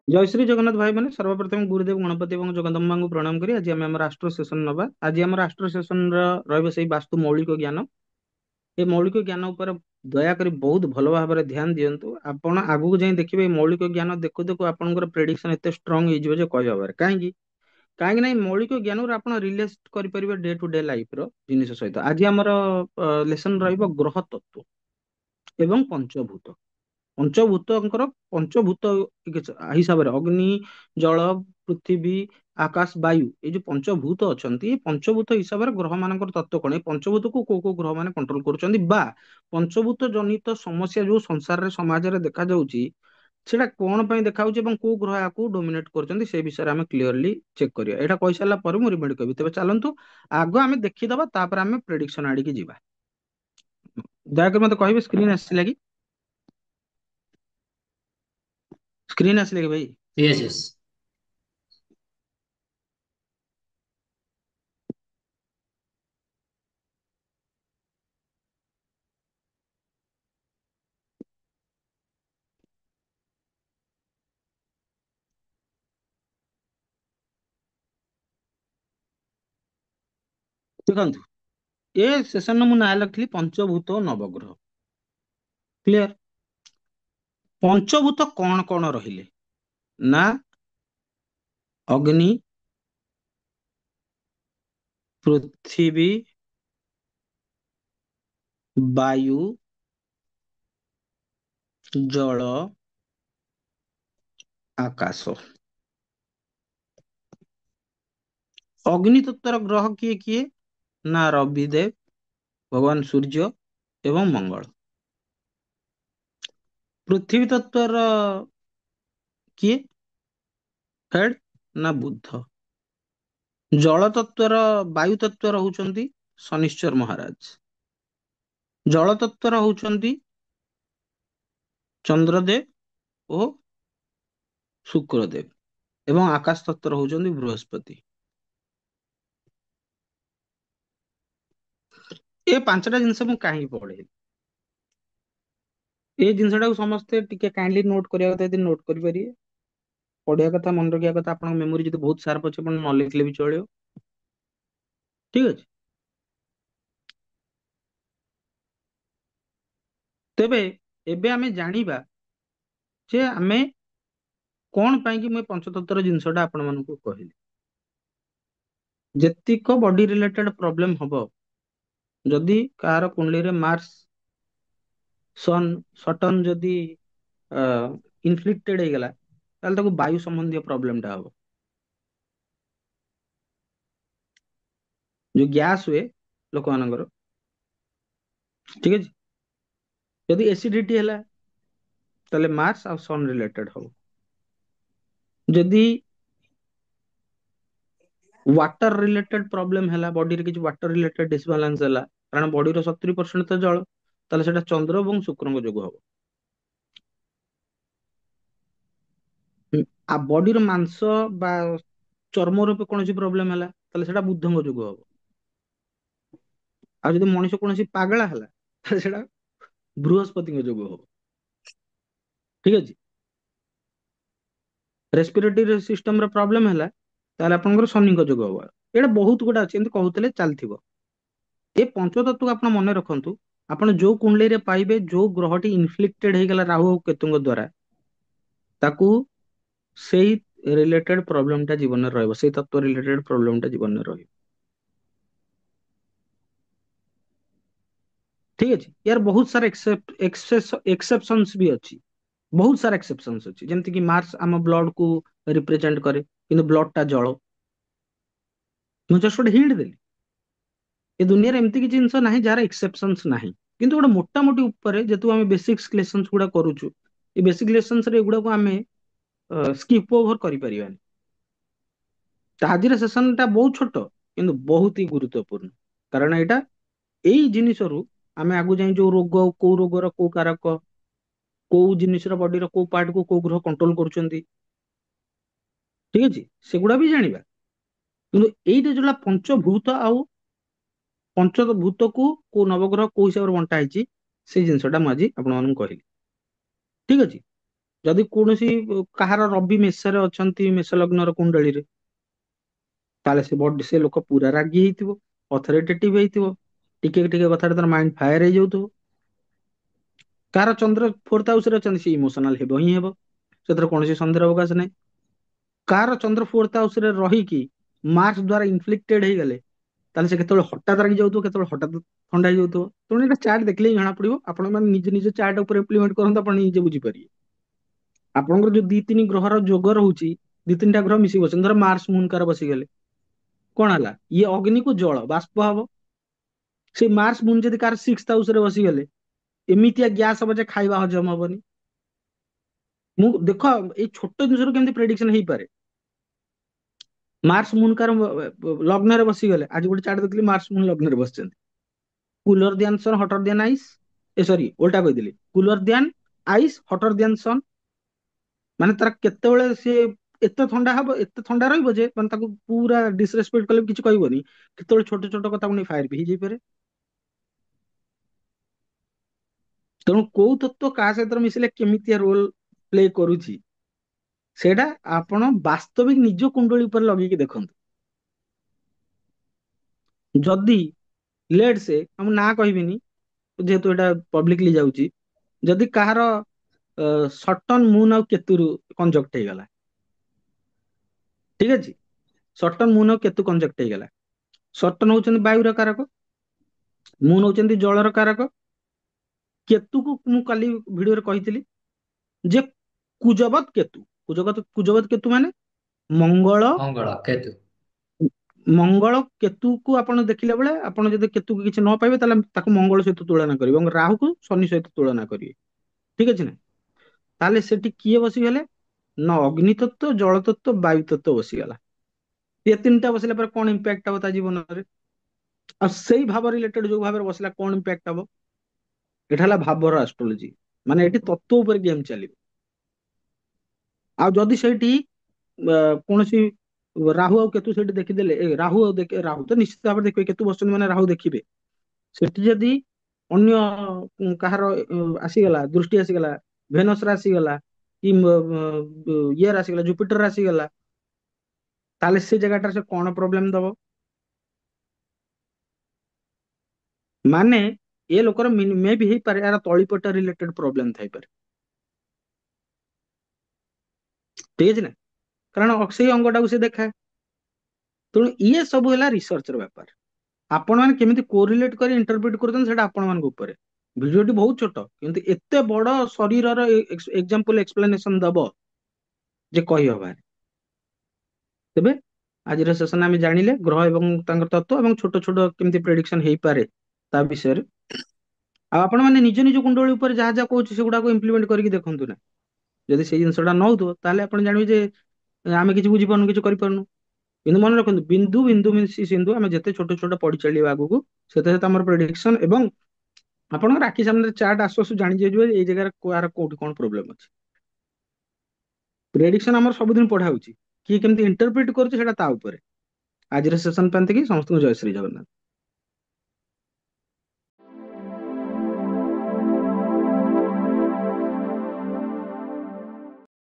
जय श्री जगन्नाथ भाई मैंने सर्वप्रथम गुरुदेव गणपति और जगदम्बा को प्रणाम करी आज आम राष्ट्र सेशन नवा आज आम राष्ट्र सेशन रही वास्तु मौलिक ज्ञान ये मौलिक ज्ञान उपर दयाकोरी बहुत भल भाव में ध्यान दिंतु आपण आगू जाई देखिए मौलिक ज्ञान देखु देखु आपंकर प्रेडिक्शन एत स्ट्रंग हो कह कहीं कहीं ना मौलिक ज्ञान आप रिलेट करेंगे डे टू डे लाइफ जिन सहित आज आम लेसन रह तत्व एवं पंचभूत पंचभूतଙ୍କର पंचभूत हिसाବରେ ଅଗ୍ନି ଜଳ ପୃଥିବୀ ଆକାଶ ବାୟୁ ଏଇ ଯୋଉ ପଞ୍ଚଭୂତ ଅଛନ୍ତି ଏ ପଞ୍ଚଭୂତ ହିସାବରେ ଗ୍ରହ ମାନଙ୍କର ତତ୍ତ୍ୱ କଣ ଏ ପଞ୍ଚଭୂତକୁ କୋଉ କୋଉ ଗ୍ରହ ମାନେ କଣ୍ଟ୍ରୋଲ କରୁଛନ୍ତି ବା ପଞ୍ଚଭୂତ ଜନିତ ସମସ୍ୟା ଯୋଉ ସଂସାରରେ ସମାଜରେ ଦେଖାଯାଉଛି ସେଟା କଣ ପାଇଁ ଦେଖାଯାଉଛି ଏବଂ କୋଉ ଗ୍ରହ ୟାକୁ ଡୋମିନେଟ କରୁଛନ୍ତି ସେ ବିଷୟରେ ଆମେ କ୍ଲିୟରଲି ଚେକ୍ କରିବା ଏଇଟା କହିସାରିଲା ପରେ ମୁଁ ରିମାଇଣ୍ଡ କରିବି ତେବେ ଚାଲନ୍ତୁ ଆଗ ଆମେ ଦେଖିଦବା ତାପରେ ଆମେ ପ୍ରେଡିକ୍ସନ ଆଡିକି ଯିବା ଦୟାକରି ମତେ କହିବେ ସ୍କ୍ରିନ୍ ଆସିଲା କି ସ୍କ୍ରିନ୍ ଆସିଲା କି ଭାଇ Yes, yes. ଦେଖନ୍ତୁ ଏ ସେସନ ମୁଁ ନାଁ ଲେଖିଲି ପଞ୍ଚଭୂତ ଓ ନବଗ୍ରହ କ୍ଲିୟର ପଞ୍ଚଭୂତ କଣ କଣ ରହିଲେ ନା ଅଗ୍ନି ପୃଥିବୀ ବାୟୁ ଜଳ ଆକାଶ ଅଗ୍ନି ତତ୍ଵର ଗ୍ରହ କିଏ କିଏ ନା ରବିଦେବ ଭଗବାନ ସୂର୍ଯ୍ୟ ଏବଂ ମଙ୍ଗଳ ପୃଥିବୀ ତତ୍ଵର କିଏ ହେଡ୍ ନା ବୁଧ ଜଳ ତତ୍ଵର ବାୟୁ ତତ୍ଵର ହଉଛନ୍ତି ଶନିଶ୍ଚର ମହାରାଜ ଜଳ ତତ୍ଵର ହଉଛନ୍ତି ଚନ୍ଦ୍ରଦେବ ଓ ଶୁକ୍ରଦେବ ଏବଂ ଆକାଶ ତତ୍ଵର ହଉଛନ୍ତି ବୃହସ୍ପତି ଏ ପାଞ୍ଚଟା ଜିନିଷ ମୁଁ କାହିଁକି ପଢେଇଲି ଏ ଜିନିଷଟାକୁ ସମସ୍ତେ ଟିକେ କାଇଣ୍ଡଲି ନୋଟ କରିବା କଥା ଯଦି ନୋଟ କରିପାରିବେ ପଢିବା କଥା ମନେ ରଖିବା କଥା ଆପଣଙ୍କ ମେମୋରି ଯଦି ବହୁତ ସାର୍ପ ଅଛି ଆପଣ ନ ଲେଖିଲେ ବି ଚଳିବ ଠିକ ଅଛି ତେବେ ଏବେ ଆମେ ଜାଣିବା ଯେ ଆମେ କଣ ପାଇଁ କି ମୁଁ ଏ ପଞ୍ଚତତ୍ଵର ଜିନିଷଟା ଆପଣ ମାନଙ୍କୁ କହିଲି ଯେତିକ ବଡି ରିଲେଟେଡ ପ୍ରୋବ୍ଲେମ ହବ ଯଦି କାହାର କୁଣ୍ଡଳୀରେ ମାର୍ସ ସନ୍ ସଟନ ଯଦି ଇନଫ୍ଲିକ୍ଟେଡ ହେଇଗଲା ତାହେଲେ ତାକୁ ବାୟୁ ସମ୍ବନ୍ଧୀୟ ପ୍ରୋବ୍ଲେମ ଟା ହବ ଯୋଉ ଗ୍ୟାସ ହୁଏ ଲୋକମାନଙ୍କର ଠିକ ଅଛି ଯଦି ଏସିଡିଟି ହେଲା ତାହେଲେ ମାର୍ସ ଆଉ ସନ୍ ରିଲେଟେଡ ହବ ଯଦି ୱାଟର ରିଲେଟେଡ ପ୍ରୋବ୍ଲେମ ହେଲା ବଡିରେ କିଛି ୱାଟର ରିଲେଟେଡ ଡିସବାଲାନ୍ସ ହେଲା କାରଣ ବଡିର 70% ତ ଜଳ ତାହେଲେ ସେଟା ଚନ୍ଦ୍ର ଏବଂ ଶୁକ୍ରଙ୍କ ଯୋଗୁଁ ହବ ଆଉ ବଡିର ମାଂସ ବା ଚର୍ମର କୌଣସି ପ୍ରୋବ୍ଲେମ ହେଲା ତାହେଲେ ସେଟା ବୁଧଙ୍କ ଯୋଗୁଁ ହବ ଆଉ ଯଦି ମଣିଷ କୌଣସି ପାଗଳା ହେଲା ତାହେଲେ ସେଟା ବୃହସ୍ପତିଙ୍କ ଯୋଗୁଁ ହବ ଠିକ ଅଛି ରେସ୍ପିରେଟୋରୀ ସିଷ୍ଟମର ପ୍ରୋବ୍ଲେମ ହେଲା ତାହେଲେ ଆପଣଙ୍କର ଶନିଙ୍କ ଯୋଗୁଁ ହବ ଏଇଟା ବହୁତ ଗୁଡା ଅଛି ଏମିତି କହୁଥିଲେ ଚାଲିଥିବ ଏ ପଞ୍ଚତତ୍ଵକୁ ଆପଣ ମନେ ରଖନ୍ତୁ ଆପଣ ଯୋଉ କୁଣ୍ଡଳୀରେ ପାଇବେ ଯୋଉ ଗ୍ରହଟି ଇନଫ୍ଲିକ୍ଟେଡ ହେଇଗଲା ରାହୁ ଆଉ କେତୁଙ୍କ ଦ୍ଵାରା ତାକୁ ସେଇ ରିଲେଟେଡ ପ୍ରୋବ୍ଲେମ ଟା ଜୀବନରେ ରହିବ ସେଇ ତତ୍ଵ ରିଲେଟେଡ ପ୍ରୋବ୍ଲେମ ଟା ଜୀବନରେ ରହିବ ଠିକ ଅଛି ୟାର ବହୁତ ସାରା ଏକ୍ସେପସନ୍ସ ବି ଅଛି ବହୁତ ସାରା ଏକ୍ସେପସନ୍ସ ଅଛି ଯେମିତି କି ମାର୍ସ ଆମ ବ୍ଲଡ କୁ ରିପ୍ରେଜେଣ୍ଟ କରେ କିନ୍ତୁ ବ୍ଲଡ ଟା ଜଳ ମୁଁ ଜଷ୍ଟ ଗୋଟେ ହିଣ୍ଟ ଦେଲି ଏ ଦୁନିଆରେ ଏମିତି କିଛି ଜିନିଷ ନାହିଁ ଯାହାର ଏକ୍ସେପସନ୍ସ ନାହିଁ କିନ୍ତୁ ଗୋଟେ ମୋଟାମୋଟି ଉପରେ ଯେହେତୁ ଆମେ ବେସିକ ଲେସନ୍ସ ଗୁଡା କରୁଛୁ ଏ ବେସିକ ଲେସନ୍ସ ରେ ଏଗୁଡାକୁ ଆମେ ସ୍କିପ୍ ଓଭର କରିପାରିବାନି ତ ଆଜିର ସେସନ ଟା ବହୁତ ଛୋଟ କିନ୍ତୁ ବହୁତ ହି ଗୁରୁତ୍ୱପୂର୍ଣ୍ଣ କାରଣ ଏଇଟା ଏଇ ଜିନିଷରୁ ଆମେ ଆଗକୁ ଯାଇ ଯୋଉ ରୋଗ କୋଉ ରୋଗର କୋଉ କାରକ କୋଉ ଜିନିଷର ବଡିର କୋଉ ପାର୍ଟ କୁ କୋଉ ଗ୍ରହ କଣ୍ଟ୍ରୋଲ କରୁଛନ୍ତି ଠିକ ଅଛି ସେଗୁଡା ବି ଜାଣିବା କିନ୍ତୁ ଏଇଟା ଯୋଉଟା ପଞ୍ଚଭୂତ ଆଉ ପଞ୍ଚଭୂତକୁ କୋଉ ନବଗ୍ରହ କୋଉ ହିସାବରେ ବଣ୍ଟା ହେଇଛି ସେଇ ଜିନିଷଟା ମୁଁ ଆଜି ଆପଣମାନଙ୍କୁ କହିଲି ଠିକ ଅଛି ଯଦି କୌଣସି କାହାର ରବି ମେଷରେ ଅଛନ୍ତି, ମେଷ ଲଗ୍ନର କୁଣ୍ଡଳୀରେ, ତାହେଲେ ସେ ଲୋକ ପୁରା ରାଗି ହେଇଥିବ, ଅଥରିଟେଟିଭ ହେଇଥିବ, ଟିକେ ଟିକେ କଥାରେ ତାର ମାଇଣ୍ଡ ଫାୟାର ହେଇଯାଉଥିବ। କାହାର ଚନ୍ଦ୍ର ଫୋର୍ଥ ହାଉସ ରେ ଅଛନ୍ତି, ସେ ଇମୋସନାଲ ହେବ ହିଁ ହେବ, ସେଥିରେ କୌଣସି ସନ୍ଦେହ ଅବକାଶ ନାହିଁ। କାହାର ଚନ୍ଦ୍ର ଫୋର୍ଥ ହାଉସ ରେ ରହିକି ମାର୍ସ ଦ୍ଵାରା ଇନଫ୍ଲିକ୍ଟେଡ ହେଇଗଲେ, ତାହେଲେ ସେ କେତେବେଳେ ହଠାତ୍ ରାଗି ଯାଉଥିବ, କେତେବେଳେ ହଠାତ୍ ଥଣ୍ଡା ହେଇଯାଉଥିବ। ତେଣୁ ଏଇଟା ଚାର୍ଟ ଦେଖିଲେ ହିଁ ଜଣା ପଡିବ। ଆପଣ ମାନେ ନିଜ ନିଜ ଚାର୍ଟ ଉପରେ ଇମ୍ପ୍ଲିମେଣ୍ଟ କରନ୍ତୁ, ଆପଣ ନିଜେ ବୁଝିପାରିବେ। ଆପଣଙ୍କର ଯୋଉ ଦି ତିନି ଗ୍ରହର ଯୋଗ ରହୁଛି, ଦି ତିନିଟା ଗ୍ରହ ମିଶି ବସଛନ୍ତି, ଧର ମାର୍ସ ମୁନ କାର ବସିଗଲେ, କଣ ହେଲା? ଇଏ ଅଗ୍ନିକୁ ଜଳ ବାଷ୍ପ ହବ। ସେଇ ମାର୍ସ ମୁନ ଯଦି କାର ସିକ୍ସ ହାଉସ ରେ ବସିଗଲେ, ଏମିତିଆ ଗ୍ୟାସ୍ ହବ ଯେ ଖାଇବା ହଜମ ହବନି। ମୁଁ ଦେଖ ଏଇ ଛୋଟ ଜିନିଷରୁ କେମିତି ପ୍ରେଡିକ୍ସନ ହେଇପାରେ। ମାର୍ସ ମୁନ କାର ଲଗ୍ନରେ ବସିଗଲେ, ଆଜି ଗୋଟେ ଚାର୍ଟ ଦେଖିଲି ମାର୍ସ ମୁନ ଲଗ୍ନରେ ବସିଛନ୍ତି। କୁଲର ଦ୍ୟାନ ସନ୍ ହଟର ଦ୍ୟାନ ଆଇସ୍, ଏ ସରି ଓଲଟା କହିଦେଲି, କୁଲର ଦ୍ୟାନ ଆଇସ୍ ହଟର ଦ୍ୟାନ ସନ୍। ମାନେ ତାର କେତେବେଳେ ସିଏ ଏତେ ଥଣ୍ଡା ହବ, ଏତେ ଥଣ୍ଡା ରହିବ ଯେ ମାନେ ତାକୁ ପୁରା ଡିସରେସପେକ୍ଟ କଲେ ବି କିଛି କହିବନି, କେତେବେଳେ ଛୋଟ ଛୋଟ କଥାକୁ ନେଇ ଫାୟାର ବି ହେଇଯାଇପାରେ। ତେଣୁ କୋଉ ତତ୍ଵ କାହା ସହିତ ମିଶିଲେ କେମିତିଆ ରୋଲ ପ୍ଲେ କରୁଛି, ସେଇଟା ଆପଣ ବାସ୍ତବିକ ନିଜ କୁଣ୍ଡଳୀ ଉପରେ ଲଗେଇକି ଦେଖନ୍ତୁ। ଯଦି ଲେଟ୍ ସେ ମୁଁ ନାଁ କହିବିନି, ଯେହେତୁ ଏଇଟା ପବ୍ଲିକଲି ଯାଉଛି, ଯଦି କାହାର ସଟନ ମୁନ ଆଉ କେତୁରୁ କଂଜକ୍ଟ ହେଇଗଲା, ଠିକ ଅଛି, ସଟନ ମୁନ ଆଉ କେତୁ କଂଜକ୍ଟ ହେଇଗଲା। ସଟନ ହଉଛନ୍ତି ବାୟୁର କାରକ, ମୁନ ହଉଛନ୍ତି ଜଳର କାରକ। କେତୁକୁ ମୁଁ କାଲି ଭିଡିଓରେ କହିଥିଲି ଯେ କୁଜବତ କେତୁ, କୁଜବତ କେତୁ ମାନେ ମଙ୍ଗଳ। ମଙ୍ଗଳ କେତୁ। ମଙ୍ଗଳ କେତୁକୁ ଆପଣ ଦେଖିଲା ବେଳେ ଆପଣ ଯଦି କେତୁକୁ କିଛି ନ ପାଇବେ, ତାହେଲେ ତାକୁ ମଙ୍ଗଳ ସହିତ ତୁଳନା କରିବେ ଏବଂ ରାହୁକୁ ଶନି ସହିତ ତୁଳନା କରିବେ, ଠିକ ଅଛି ନା। ତାହେଲେ ସେଠି କିଏ ବସିଗଲେ ନା ଅଗ୍ନି ତତ୍ଵ, ଜଳ ତତ୍ଵ, ବାୟୁ ତତ୍ଵ ବସିଗଲା। ଏ ତିନିଟା ବସିଲା ପରେ କଣ ଇମ୍ପାକ୍ଟ ହବ ତା ଜୀବନରେ, ଆଉ ସେଇ ଭାବ ରିଲେଟେଡ ଯୋଉ ଭାବରେ ବସିଲା କଣ ଇମ୍ପାକ୍ଟ ହବ। ଏଟା ହେଲା ଭାବର ଆଷ୍ଟ୍ରୋଲୋଜି, ମାନେ ଏଠି ତତ୍ଵ ଉପରେ ଗେମ୍ ଚାଲିବ। ଆଉ ଯଦି ସେଇଠି କୌଣସି ରାହୁ ଆଉ କେତୁ ସେଠି ଦେଖିଦେଲେ, ରାହୁ ତ ନିଶ୍ଚିତ ଭାବରେ ଦେଖିବେ, କେତୁ ବସିଛନ୍ତି ମାନେ ରାହୁ ଦେଖିବେ। ସେଠି ଯଦି ଅନ୍ୟ କାହାର ଆସିଗଲା, ଦୃଷ୍ଟି ଆସିଗଲା, ଭେନସ ର ଆସିଗଲା କି ଇଏର ଆସିଗଲା, ଜୁପିଟର ଆସିଗଲା, ତାହେଲେ ସେ ଜାଗାଟାରେ ସେ କଣ ପ୍ରୋବ୍ଲେମ ଦବ। ମାନେ ଏ ଲୋକର ମେ ବି ହେଇପାରେ ଏହାର ତଳିପଟ ରିଲେଟେଡ ପ୍ରୋବ୍ଲେମ ଥାଇପାରେ, ଠିକ ଅଛି ନା, କାରଣ ସେଇ ଅଙ୍ଗଟାକୁ ସେ ଦେଖାଏ। ତେଣୁ ଇଏ ସବୁ ହେଲା ରିସର୍ଚ୍ଚର ବ୍ୟାପାର। ଆପଣ ମାନେ କେମିତି କୋରିଲେଟ କରି ଇଣ୍ଟରପ୍ରିଟ କରୁଛନ୍ତି, ସେଇଟା ଆପଣ ମାନଙ୍କ ଉପରେ। ଭିଡିଓଟି ବହୁତ ଛୋଟ, କିନ୍ତୁ ଏତେ ବଡ ଶରୀରର ଏକ୍ସାମ୍ପଲ ଏକ୍ସପ୍ଲେନେସନ ଦବ ଯେ କହିହବାନି। ତେବେ ଆଜିର ସେସନ ଆମେ ଜାଣିଲେ ଗ୍ରହ ଏବଂ ତାଙ୍କର ତତ୍ଵ ଏବଂ ଛୋଟ ଛୋଟ କେମିତି ପ୍ରେଡିକ୍ସନ ହେଇପାରେ ତା ବିଷୟରେ। ଆଉ ଆପଣ ମାନେ ନିଜ ନିଜ କୁଣ୍ଡଳୀ ଉପରେ ଯାହା ଯାହା କହୁଛି ସେଗୁଡାକୁ ଇମ୍ପ୍ଲିମେଣ୍ଟ କରିକି ଦେଖନ୍ତୁ ନା। ଯଦି ସେଇ ଜିନିଷଟା ନ ହଉଥିବ, ତାହେଲେ ଆପଣ ଜାଣିବେ ଯେ ଆମେ କିଛି ବୁଝିପାରୁନୁ, କିଛି କରିପାରୁନୁ। କିନ୍ତୁ ମନେ ରଖନ୍ତୁ, ବିନ୍ଦୁ ବିନ୍ଦୁ ମିଶି ସିନ୍ଧୁ, ଆମେ ଯେତେ ଛୋଟ ଛୋଟ ପଢି ଚାଲିବା ଆଗକୁ, ସେତେ ସେତେ ଆମର ପ୍ରେଡିକ୍ସନ ଏବଂ ଆପଣଙ୍କର ଆଖି ସାମ୍ନାରେ ଚାର୍ଟ ଆସୁ ଆସୁ ଜାଣିଯିବେ ଯେ ଏଇ ଜାଗାରେ କାହାର କୋଉଠି କଣ ପ୍ରୋବ୍ଲେମ ଅଛି। ପ୍ରେଡିକ୍ସନ ଆମର ସବୁଦିନ ପଢା ହଉଛି, କିଏ କେମିତି ଇଣ୍ଟରପ୍ରିଟ କରୁଛି ସେଇଟା ତା ଉପରେ। ଆଜିର ସେସନ ପାନ୍ତି କି ସମସ୍ତଙ୍କୁ ଜୟ ଶ୍ରୀ ଜଗନ୍ନାଥ।